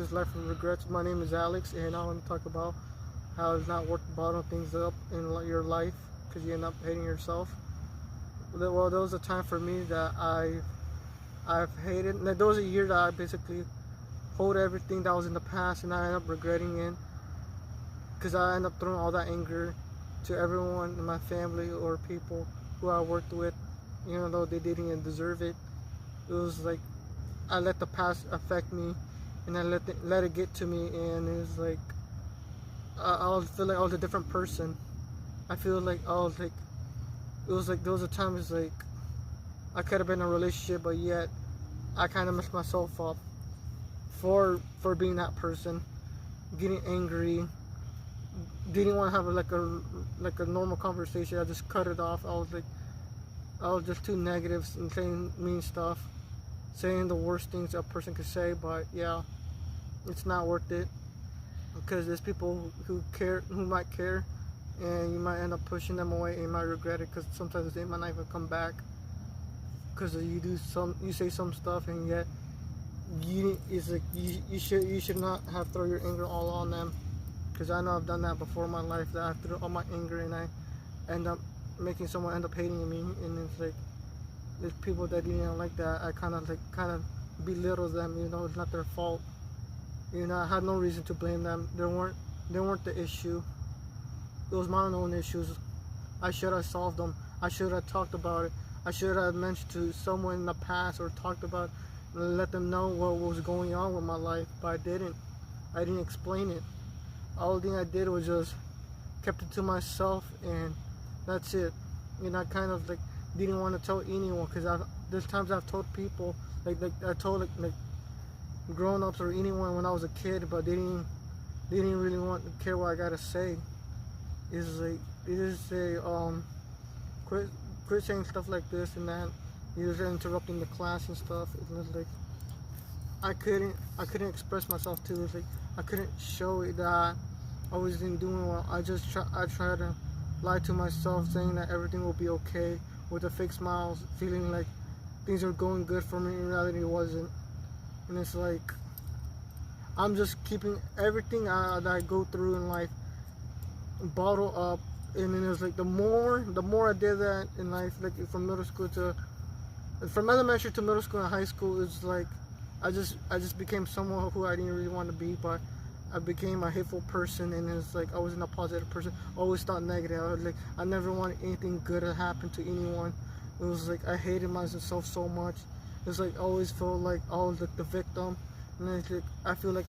is Life with Regrets. My name is Alex, and I want to talk about how it's not worth bottling things up in your life because you end up hating yourself. Well, there was a time for me that I've hated. There was a year that I basically hold everything that was in the past, and I end up regretting it because I end up throwing all that anger to everyone in my family or people who I worked with, even though they didn't even deserve it. It was like I let the past affect me, and I let it get to me, and it was like I feel like I was a different person. I feel like I was like it was like there was a time it's like I could have been in a relationship, but yet I kind of messed myself up for being that person, getting angry, didn't want to have like a normal conversation. I just cut it off. I was just too negative and saying mean stuff, saying the worst things a person could say. But yeah, it's not worth it because there's people who might care, and you might end up pushing them away, and you might regret it because sometimes they might not even come back because you say some stuff, and yet you should not have throw your anger all on them, because I know I've done that before in my life, that I threw all my anger and I end up making someone end up hating me. And it's like there's people that didn't like that. I kind of belittle them, it's not their fault. I had no reason to blame them. They weren't the issue. It was my own issues. I should have solved them. I should have talked about it. I should have mentioned to someone in the past or talked about, let them know what was going on with my life, but I didn't. I didn't explain it. All the thing I did was just kept it to myself, and that's it. I kind of like didn't want to tell anyone, because there's times I've told people, like I told like grown-ups or anyone when I was a kid, but they didn't really want to care what I gotta say. Quit saying stuff like this and that. You're just interrupting the class and stuff. It was like I couldn't express myself too. It's like I couldn't show it that I wasn't doing well. I try to lie to myself, saying that everything will be okay with a fake smile, feeling like things are going good for me. In reality, it wasn't. And it's like I'm just keeping everything that I go through in life bottled up. And then it's like the more I did that in life, like from elementary to middle school and high school, it's like I just became someone who I didn't really want to be, but I became a hateful person. And it's like I wasn't a positive person. Always thought negative. I never wanted anything good to happen to anyone. It was like I hated myself so much. It's like I always felt like I was like the victim, and it's like I feel like